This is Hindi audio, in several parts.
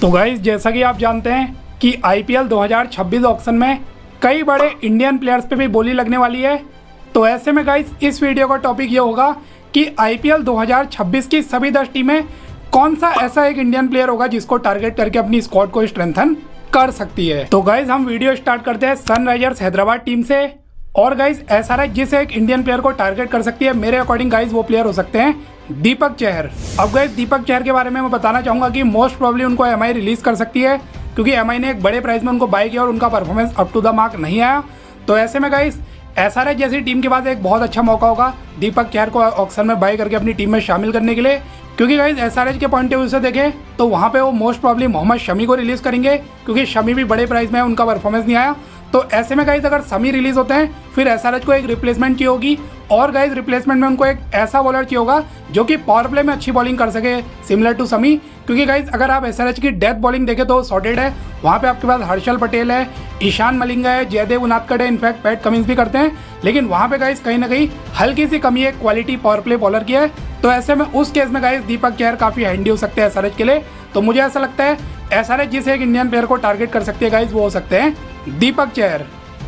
तो गाइस जैसा कि आप जानते हैं कि आईपीएल 2026 ऑक्शन में कई बड़े इंडियन प्लेयर्स पे भी बोली लगने वाली है। तो ऐसे में गाइस इस वीडियो का टॉपिक ये होगा कि आईपीएल 2026 की सभी 10 टीमें कौन सा ऐसा एक इंडियन प्लेयर होगा जिसको टारगेट करके अपनी स्क्वाड को स्ट्रेंथन कर सकती है। तो गाइस हम वीडियो स्टार्ट करते हैं सनराइजर्स हैदराबाद टीम से। और गाइस एसआरएच जिस एक इंडियन प्लेयर को टारगेट कर सकती है, मेरे अकॉर्डिंग गाइस वो प्लेयर हो सकते हैं दीपक चहर। अब गाइस दीपक चहर के बारे में मैं बताना चाहूंगा कि मोस्ट प्रोबेबली उनको एमआई रिलीज कर सकती है, क्योंकि एमआई ने एक बड़े प्राइस में उनको बाय किया और उनका performance up to the mark नहीं आया। तो ऐसे में गाइस एसआरएच जैसी टीम के पास एक बहुत अच्छा मौका होगा दीपक चहर को ऑक्शन में बाय करके अपनी टीम में शामिल करने के लिए, क्योंकि गाइस एसआरएच के पॉइंट ऑफ व्यू से देखें तो वहाँ पे वो मोस्ट प्रॉब्ली मोहम्मद शमी को रिलीज करेंगे, क्योंकि शमी भी बड़े प्राइस में है, उनका परफॉर्मेंस नहीं आया। तो ऐसे में गाइस अगर शमी रिलीज होते हैं फिर एसआरएच को एक रिप्लेसमेंट चाहिए होगी, और गाइस रिप्लेसमेंट में उनको एक ऐसा बॉलर चाहिए होगा जो कि पावर प्ले में अच्छी बॉलिंग कर सके सिमिलर टू शमी। क्योंकि गाइस अगर आप एसआरएच की डेथ बॉलिंग देखें तो सॉर्टेड है, वहाँ पे आपके पास हर्षल पटेल है, ईशान मलिंगा है, जयदेव उनादकट है, इनफैक्ट पैट कमिंस भी करते हैं, लेकिन वहाँ पे गाइस कहीं ना कहीं हल्की सी कमी है क्वालिटी पावर प्ले बॉलर की है। तो ऐसे में उस केस में गाइस दीपक चहर काफी हैंडी हो सकते हैं एसआरएच के लिए। तो मुझे ऐसा लगता है एसआरएच जिस एक इंडियन प्लेयर को टारगेट कर सकती है गाइस वो हो सकते हैं दीपक चहर।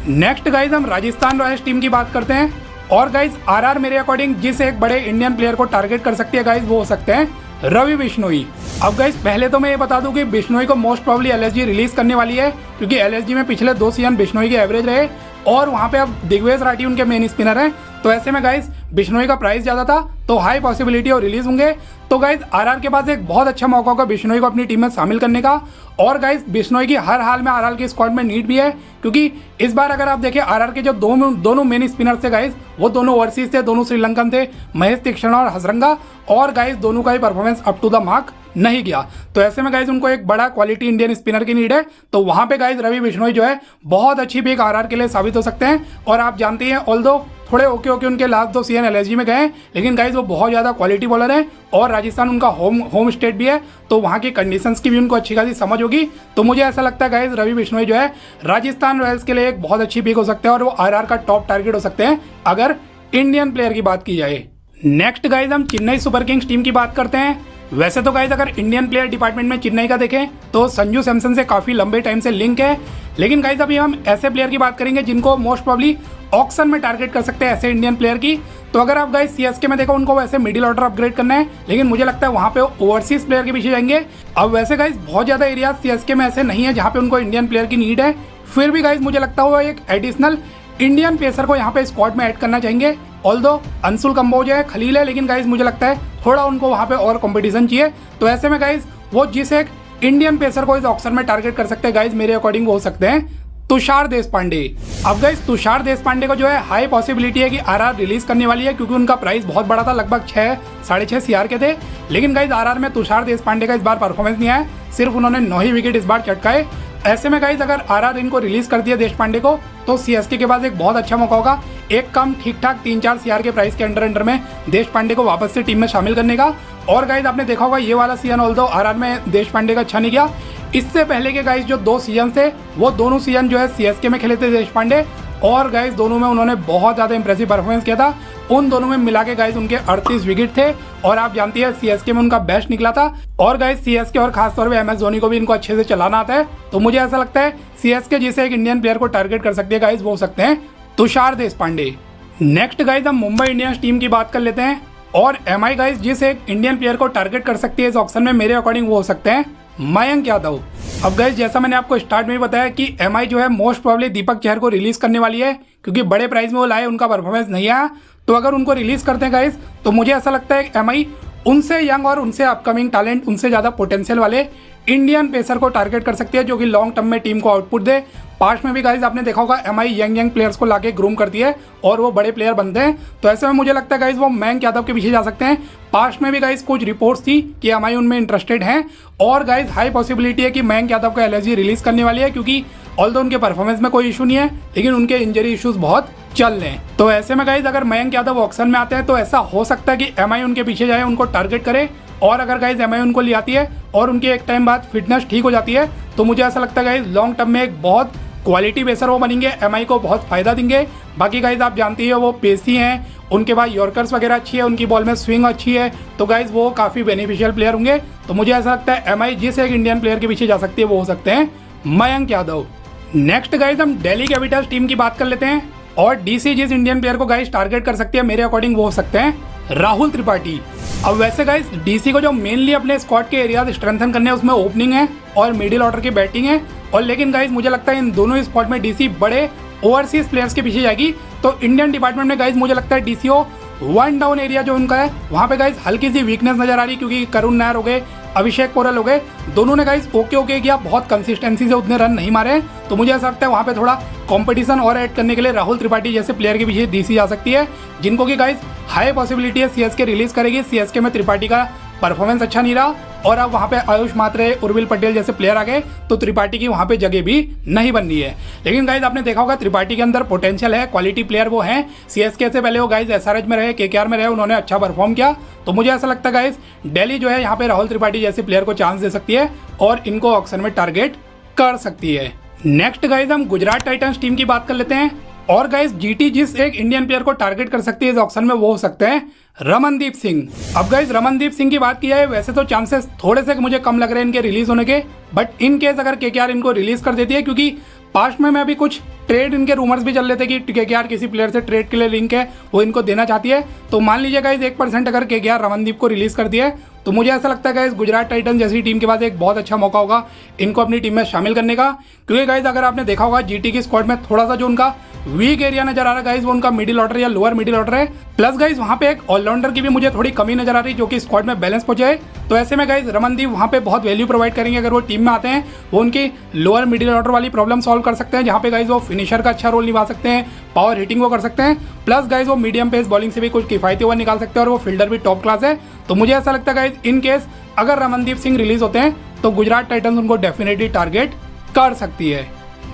नेक्स्ट गाइस हम राजस्थान रॉयल्स टीम की बात करते हैं, और गाइस आरआर मेरे अकॉर्डिंग जिस एक बड़े इंडियन प्लेयर को टारगेट कर सकती है गाइस वो हो सकते हैं रवि बिश्नोई। अब गाइस पहले तो मैं ये बता दूं कि बिश्नोई को मोस्ट प्रोबेबली एलएसजी रिलीज करने वाली है, क्योंकि एलएसजी में पिछले 2 सीजन बिश्नोई के एवरेज रहे और वहां पे अब दिग्विजय राठी उनके मेन स्पिनर हैं। तो ऐसे में गाइस बिश्नोई का प्राइस ज्यादा था तो हाई पॉसिबिलिटी और रिलीज होंगे। तो गाइस आरआर के पास एक बहुत अच्छा मौका होगा बिश्नोई को अपनी टीम में शामिल करने का। और गाइस बिश्नोई की हर हाल में आरआर की स्क्वाड में नीड भी है, क्योंकि इस बार अगर आप देखें आरआर के जो दोनों मेन स्पिनर थे गाइस वो दोनों ओवरसीज थे, दोनों श्रीलंकन थे, महेश तीक्ष्ण और हसरंगा, और गाइस दोनों का ही performance up to the mark नहीं गया। तो ऐसे में गाइस उनको एक बड़ा क्वालिटी इंडियन स्पिनर की नीड है। तो वहां पे गाइस रवि बिश्नोई जो है बहुत अच्छी पिक आरआर के लिए साबित हो सकते हैं। और आप जानते हैं ऑल्दो थोड़े ओके उनके लास्ट 2 सीजन एलएसजी में गए हैं, लेकिन गाइस वो बहुत ज़्यादा क्वालिटी बॉलर है और राजस्थान उनका होम स्टेट भी है, तो वहाँ की कंडीशंस की भी उनको अच्छी खासी समझ होगी। तो मुझे ऐसा लगता है गाइस रवि बिश्नोई जो है राजस्थान रॉयल्स के लिए एक बहुत अच्छी पिक हो सकते हैं और वो आरआर का टॉप टारगेट हो सकते हैं अगर इंडियन प्लेयर की बात की जाए। नेक्स्ट गाइस हम चेन्नई सुपर किंग्स टीम की बात करते हैं। वैसे तो गाइस अगर इंडियन प्लेयर डिपार्टमेंट में चेन्नई का देखें तो संजू सैमसन से काफी लंबे टाइम से लिंक है, लेकिन गाइस अभी हम ऐसे प्लेयर की बात करेंगे जिनको मोस्ट प्रोबेबली ऑक्शन में टारगेट कर सकते हैं ऐसे इंडियन प्लेयर की। तो अगर आप गाइस सीएसके में देखो उनको वैसे मिडिल ऑर्डर अपग्रेड करना है, लेकिन मुझे लगता है वहां पे ओवरसीज प्लेयर के पीछे जाएंगे। अब वैसे गाइस बहुत ज्यादा एरिया सीएसके में ऐसे नहीं है जहां पे उनको इंडियन प्लेयर की नीड है, फिर भी गाइस मुझे लगता है वो एक एडिशनल इंडियन पेसर को यहाँ पे स्क्वाड में ऐड करना चाहेंगे। ऑल्दो अंशुल कंबोज है, खलील है, लेकिन गाइस मुझे लगता है थोड़ा उनको वहाँ पे और कंपटीशन चाहिए। तो ऐसे में गाइस वो जिस एक इंडियन पेसर को इस ऑक्शन में टारगेट कर सकते हैं गाइस मेरे अकॉर्डिंग वो हो सकते हैं तुषार देशपांडे। अब गाइस तुषार देशपांडे को जो है हाई पॉसिबिलिटी है कि आरआर रिलीज करने वाली है, क्योंकि उनका प्राइस बहुत बड़ा था, लगभग 6-6.5 सीआर के थे। लेकिन गाइस आरआर में तुषार देशपांडे का इस बार परफॉर्मेंस नहीं आया, सिर्फ उन्होंने 9 ही विकेट इस बार चटकाए। ऐसे में गाइस अगर आरआर इनको रिलीज कर दिया देशपांडे को तो सीएसके के पास एक बहुत अच्छा मौका होगा एक कम ठीक ठाक 3-4 सीआर के प्राइस के अंडर में देशपांडे को वापस से टीम में शामिल करने का। और गाइस आपने देखा होगा ये वाला सीजन ऑल्दो आरआर में देशपांडे का अच्छा नहीं गया, इससे पहले के गाइस जो 2 सीजन थे वो दोनों सीजन जो है सीएसके में खेले थे देशपांडे, और गाइस दोनों में उन्होंने बहुत ज्यादा इंप्रेसिव परफॉर्मेंस किया था। उन दोनों में मिला के गाइस उनके 38 विकेट थे, और आप जानती है सीएसके में उनका बेस्ट निकला था। और गाइस सीएसके और खासतौर पे एमएस धोनी को भी इनको अच्छे से चलाना आता है। तो मुझे ऐसा लगता है सीएसके जिसे एक इंडियन प्लेयर को टारगेट कर सकती है गाइस वो हो सकते हैं तुषार देशपांडे। नेक्स्ट गाइस हम मुंबई इंडियंस टीम की बात कर लेते हैं, और एमआई गाइस जिस एक इंडियन प्लेयर को टारगेट कर सकती है इस ऑक्शन में मेरे अकॉर्डिंग वो हो सकते हैं मयंक यादव। अब गाइस जैसा मैंने आपको स्टार्ट में ही बताया कि एमआई जो है मोस्ट प्रोबेबली दीपक चहर को रिलीज करने वाली है, क्योंकि बड़े प्राइस में वो लाए, उनका परफॉर्मेंस नहीं आया। तो अगर उनको रिलीज करते हैं गाइस तो मुझे ऐसा लगता है एमआई उनसे यंग और उनसे अपकमिंग टैलेंट, उनसे ज़्यादा पोटेंशियल वाले इंडियन पेसर को टारगेट कर सकती है जो कि लॉन्ग टर्म में टीम को आउटपुट दे। पास्ट में भी गाइस आपने देखा होगा एमआई यंग प्लेयर्स को लाके ग्रूम करती है और वो बड़े प्लेयर बनते हैं। तो ऐसे में मुझे लगता है गाइस वो मयंक यादव के पीछे जा सकते हैं। पास्ट में भी गाइस कुछ रिपोर्ट्स थी कि एमआई उनमें इंटरेस्टेड हैं, और गाइस हाई पॉसिबिलिटी है कि मयंक यादव को एलएसजी रिलीज करने वाली है, क्योंकि ऑल्दो उनके परफॉर्मेंस में कोई इशू नहीं है, लेकिन उनके इंजरी इश्यूज बहुत चल रहे हैं। तो ऐसे में गाइस अगर मयंक यादव ऑक्शन में आते हैं तो ऐसा हो सकता है कि एमआई उनके पीछे जाए, उनको टारगेट करे, और अगर गाइस एमआई उनको ले आती है और उनकी एक टाइम बाद फिटनेस ठीक हो जाती है तो मुझे ऐसा लगता है गाइस लॉन्ग टर्म में एक बहुत क्वालिटी बेसर वो बनेंगे, एमआई को बहुत फायदा देंगे। बाकी गाइस आप जानती है वो पेसी हैं उनके पास यॉर्कर्स वगैरह अच्छी है, उनकी बॉल में स्विंग अच्छी है, तो गाइज वो काफ़ी बेनिफिशियल प्लेयर होंगे। तो मुझे ऐसा लगता है MI जिस एक इंडियन प्लेयर के पीछे जा सकती है वो हो सकते हैं मयंक यादव। नेक्स्ट गाइज हम दिल्ली कैपिटल्स टीम की बात कर लेते हैं, और DC जिस इंडियन प्लेयर को गाइज टारगेट कर सकती है मेरे अकॉर्डिंग वो हो सकते हैं राहुल त्रिपाठी। अब वैसे गाइज DC को जो मेनली अपने स्क्वाड के एरियाज स्ट्रेंथन करने हैं उसमें ओपनिंग है और मिडिल ऑर्डर की बैटिंग है, और लेकिन गाइज मुझे लगता है इन दोनों स्पॉट में DC बड़े ओवरसीज प्लेयर्स के पीछे जाएगी। तो इंडियन डिपार्टमेंट में गाइज मुझे लगता है DC को वन डाउन एरिया जो उनका है वहाँ पे गाइज हल्की सी वीकनेस नजर आ रही है, क्योंकि करुण नायर हो गए, अभिषेक पोरल हो गए, दोनों ने गाइज ओके किया, बहुत कंसिस्टेंसी से उतने रन नहीं मारे। तो मुझे ऐसा लगता है वहाँ पे थोड़ा कंपटीशन और ऐड करने के लिए राहुल त्रिपाठी जैसे प्लेयर के पीछे DC जा सकती है, जिनको कि गाइज हाई पॉसिबिलिटी है CSK रिलीज करेगी। CSK में त्रिपाठी का परफॉर्मेंस अच्छा नहीं रहा, और अब वहाँ पे आयुष मात्रे, उर्विल पटेल जैसे प्लेयर आ गए, तो त्रिपाठी की वहाँ पे जगह भी नहीं बन रही है। लेकिन गाइज आपने देखा होगा त्रिपाठी के अंदर पोटेंशियल है, क्वालिटी प्लेयर वो हैं। CSK से पहले वो गाइज SRH में रहे, KKR में रहे, उन्होंने अच्छा परफॉर्म किया। तो मुझे ऐसा लगता है गाइज दिल्ली जो है यहाँ पे राहुल त्रिपाठी जैसे प्लेयर को चांस दे सकती है और इनको ऑक्शन में टारगेट कर सकती है। नेक्स्ट गाइज हम गुजरात टाइटंस टीम की बात कर लेते हैं, और गाइज GT जिस एक इंडियन प्लेयर को टारगेट कर सकती है इस ऑक्शन में वो हो सकते हैं रमनदीप सिंह। अब गाइज रमनदीप सिंह की बात की जाए, वैसे तो चांसेस थोड़े से मुझे कम लग रहे हैं इनके रिलीज होने के, बट इन केस अगर KKR इनको रिलीज कर देती है, क्योंकि पास्ट में अभी कुछ ट्रेड इनके रूमर्स भी चल रहे थे कि KKR किसी प्लेयर से ट्रेड के लिए लिंक है, वो इनको देना चाहती है। तो मान लीजिए गाइज 1% अगर KKR रमनदीप को रिलीज कर दिया है, तो मुझे ऐसा लगता है गाइज गुजरात टाइटंस जैसी टीम के पास एक बहुत अच्छा मौका होगा इनको अपनी टीम में शामिल करने का। क्योंकि गाइज अगर आपने देखा होगा GT की स्क्वाड में थोड़ा सा जो उनका वीक एरिया नजर आ रहा है गाइज वो उनका मिडिल ऑर्डर या लोअर मिडिल ऑर्डर है। प्लस गाइज वहाँ पे एक ऑलराउंडर की भी मुझे थोड़ी कमी नजर आ रही है जो कि स्क्वाड में बैलेंस पहुंचे। तो ऐसे में गाइज रमनदीप वहाँ पे बहुत वैल्यू प्रोवाइड करेंगे अगर वो टीम में आते हैं। वो उनकी लोअर मिडिल ऑर्डर वाली प्रॉब्लम सॉल्व कर सकते हैं, जहाँ पे गाइज वो फिनिशर का अच्छा रोल निभा सकते हैं, पावर हिटिंग वो कर सकते हैं, प्लस गाइज वो मीडियम पेस बॉलिंग से भी कुछ किफायती ओवर निकाल सकते हैं, और वो फील्डर भी टॉप क्लास है। तो मुझे ऐसा लगता है गाइज इन केस अगर रमनदीप सिंह रिलीज होते हैं तो गुजरात टाइटंस उनको डेफिनेटली टारगेट कर सकती है।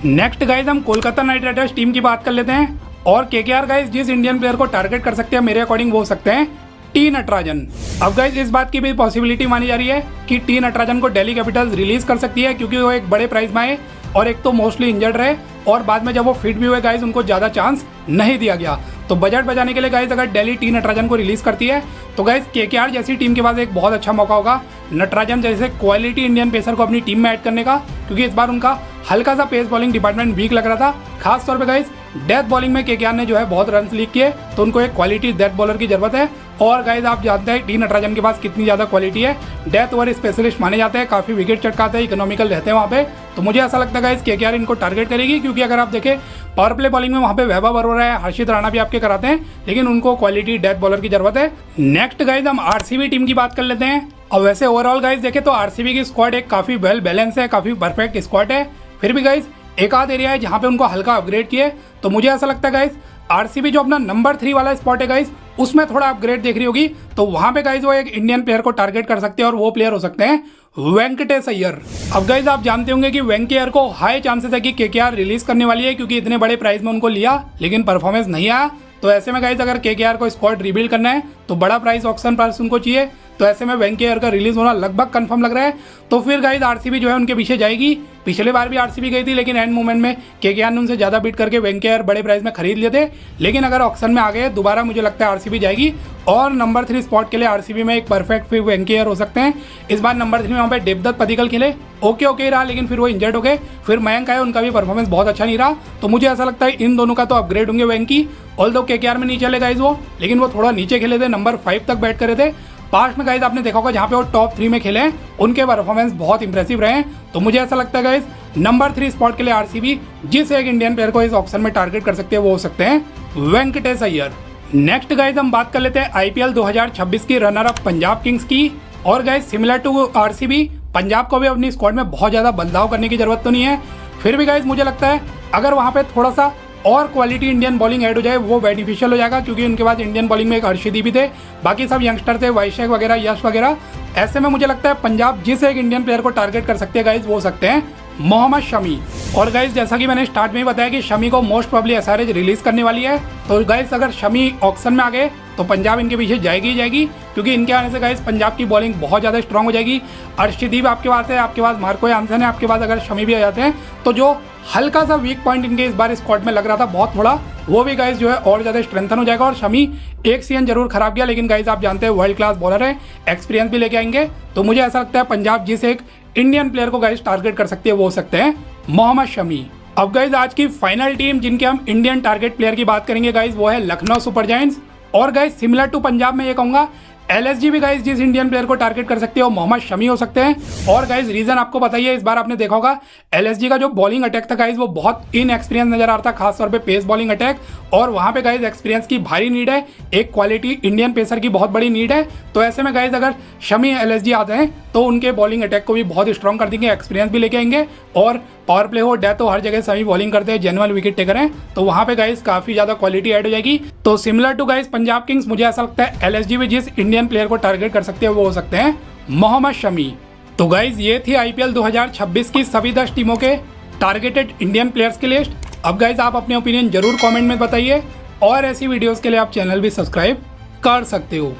नेक्स्ट गाइज हम कोलकाता नाइट राइडर्स टीम की बात कर लेते हैं, और KKR गाइज जिस इंडियन प्लेयर को टारगेट कर सकते हैं मेरे अकॉर्डिंग वो हो सकते हैं T नटराजन। अब गाइज इस बात की भी पॉसिबिलिटी मानी जा रही है कि T नटराजन को दिल्ली कैपिटल्स रिलीज कर सकती है, क्योंकि वो एक बड़े प्राइस में आए और एक तो मोस्टली इंजर्ड रहे, और बाद में जब वो फिट भी हुए गाइज उनको ज़्यादा चांस नहीं दिया गया। तो बजट बचाने के लिए गाइज अगर दिल्ली T नटराजन को रिलीज करती है तो गाइज KKR जैसी टीम के पास एक बहुत अच्छा मौका होगा नटराजन जैसे क्वालिटी इंडियन पेसर को अपनी टीम में ऐड करने का, क्योंकि इस बार उनका हल्का सा पेस बॉलिंग डिपार्टमेंट वीक लग रहा था। खास तौर पे गाइज डेथ बॉलिंग में KKR ने जो है बहुत रन लीक किए, तो उनको एक क्वालिटी डेथ बॉलर की जरूरत है। और गाइज आप जानते हैं T नटराजन के पास कितनी ज़्यादा क्वालिटी है, डेथ ओवर स्पेशलिस्ट माने जाते हैं, काफ़ी विकेट चटकाते हैं, इकोनॉमिकल रहते हैं वहाँ पे। तो मुझे ऐसा लगता है गाइज KKR इनको टारगेट करेगी, क्योंकि अगर आप देखें पावर प्ले बॉलिंग में वहाँ पे वैभव अरोरा है, हर्षित राणा भी आपके कराते हैं, लेकिन उनको क्वालिटी डेथ बॉलर की जरूरत है। नेक्स्ट गाइज हम RCB टीम की बात कर लेते हैं। और वैसे ओवरऑल गाइज देखें तो RCB की स्क्वाड एक काफ़ी वेल बैलेंस है, काफ़ी परफेक्ट स्क्वाड है। फिर भी गाइज एक आध एरिया है जहाँ पे उनको हल्का अपग्रेड किए, तो मुझे ऐसा लगता है गाइज RCB जो अपना नंबर 3 वाला स्पॉट है गाइज उसमें थोड़ा अपग्रेड देख रही होगी, तो वहाँ पे गाइज वो एक इंडियन प्लेयर को टारगेट कर सकते हैं, और वो प्लेयर हो सकते हैं वेंकटेश अय्यर। अब गाइज आप जानते होंगे कि वेंकी अय्यर को हाई चांसेस है कि KKR रिलीज करने वाली है, क्योंकि इतने बड़े प्राइस में उनको लिया लेकिन परफॉर्मेंस नहीं आया। तो ऐसे में गाइज अगर KKR को स्क्वाड रिबिल्ड करना है तो बड़ा प्राइस ऑक्शन प्राइस उनको चाहिए, तो ऐसे में वेंकी अय्यर का रिलीज होना लगभग कंफर्म लग रहा है। तो फिर गाइज RCB जो है उनके पीछे जाएगी। पिछले बार भी RCB गई थी, लेकिन एंड मोमेंट में KKR ने उनसे ज़्यादा बीट करके वेंकी अय्यर बड़े प्राइस में खरीद लिए थे। लेकिन अगर ऑक्शन में आ गए दोबारा मुझे लगता है RCB जाएगी, और नंबर 3 स्पॉट के लिए RCB में एक परफेक्ट फिर वेंकी अय्यर हो सकते हैं। इस बार नंबर 3 में वहाँ पे देवदत्त पडिक्कल खेले, ओके ही रहा, लेकिन फिर वो इंजर्ड हो गए। फिर मयंक आए, उनका भी परफॉर्मेंस बहुत अच्छा नहीं रहा। तो मुझे ऐसा लगता है इन दोनों का तो अपग्रेड होंगे वेंकी, ऑल्दो KKR में नहीं चले गाइज वो, लेकिन वो थोड़ा नीचे खेले थे, नंबर 5 तक बैट करे थे। पास्ट में गाइज आपने देखा होगा जहाँ पे वो टॉप 3 में खेले हैं उनके परफॉर्मेंस बहुत इंप्रेसिव रहे हैं। तो मुझे ऐसा लगता है गाइज नंबर 3 स्पॉट के लिए RCB जिस एक इंडियन प्लेयर को इस ऑक्शन में टारगेट कर सकते हैं वो हो सकते हैं वेंकटेश अय्यर। नेक्स्ट गाइज हम बात कर लेते हैं IPL 2026 की रनर अप पंजाब किंग्स की। और guys similar to RCB Punjab को भी अपनी स्क्वाड में बहुत ज़्यादा बदलाव करने की जरूरत तो नहीं है। फिर भी गाइज मुझे लगता है अगर वहाँ पे थोड़ा सा और क्वालिटी इंडियन बॉलिंग ऐड हो जाए वो बेनिफिशियल हो जाएगा, क्योंकि उनके पास इंडियन बॉलिंग में एक हर्षदीप भी थे, बाकी सब यंगस्टर थे, वैशेख वगैरह, यश वगैरह। ऐसे में मुझे लगता है पंजाब जिस एक इंडियन प्लेयर को टारगेट कर सकते हैं गाइज वो हो सकते हैं मोहम्मद शमी। और गाइज जैसा कि मैंने स्टार्ट में ही बताया कि शमी को मोस्ट प्रॉब्ली SRH रिलीज करने वाली है, तो गाइज अगर शमी ऑक्शन में आ गए तो पंजाब इनके पीछे जाएगी ही जाएगी, क्योंकि इनके आने से गाइज पंजाब की बॉलिंग बहुत ज़्यादा स्ट्रांग हो जाएगी। अर्शदीप आपके पास है, आपके पास मार्को यानसन है, आपके पास अगर शमी भी आ जाते हैं तो जो हल्का सा वीक पॉइंट इनके इस बार स्क्वाड में लग रहा था बहुत थोड़ा, वो भी गाइज जो है और ज़्यादा स्ट्रेंथन हो जाएगा। और शमी एक सीजन जरूर खराब गया, लेकिन गाइज आप जानते हैं वर्ल्ड क्लास बॉलर है, एक्सपीरियंस भी लेके आएंगे। तो मुझे ऐसा लगता है पंजाब जिस एक इंडियन प्लेयर को गाइज टारगेट कर सकती है वो हो सकते हैं मोहम्मद शमी। अब गाइज आज की फाइनल टीम जिनके हम इंडियन टारगेट प्लेयर की बात करेंगे गाइज वो है लखनऊ सुपर जायंट्स। और गाइज सिमिलर टू पंजाब में ये कहूंगा LSG भी गाइज जिस इंडियन प्लेयर को टारगेट कर सकती है वो मोहम्मद शमी हो सकते हैं। और गाइज रीजन आपको बताइए, इस बार आपने देखा होगा LSG का जो बॉलिंग अटैक था गाइज वो बहुत इनएक्सपीरियंस नजर आ रहा था, खासतौर पे पेस बॉलिंग अटैक। और वहां पे गाइज एक्सपीरियंस की भारी नीड है, एक क्वालिटी इंडियन पेसर की बहुत बड़ी नीड है। तो ऐसे में गाइज अगर शमी LSG आते हैं तो उनके बॉलिंग अटैक को भी बहुत स्ट्रॉन्ग कर देंगे, एक्सपीरियंस भी लेके आएंगे। और पावर प्ले हो डेथ हो हर जगह सभी बॉलिंग करते हैं, जेन्युइन विकेट टेकर हैं, तो वहां पे गाइज काफी ज्यादा क्वालिटी ऐड हो जाएगी। तो similar to guys Punjab Kings मुझे ऐसा लगता है LSG भी जिस इंडियन प्लेयर को टारगेट कर सकते हैं वो हो सकते हैं मोहम्मद शमी। तो गाइज ये थी IPL 2026 की सभी 10 टीमों के टारगेटेड इंडियन प्लेयर्स की लिस्ट। अब गाइज आप अपने ओपिनियन जरूर कमेंट में बताइए और ऐसी वीडियोस के लिए आप चैनल भी सब्सक्राइब कर सकते हो।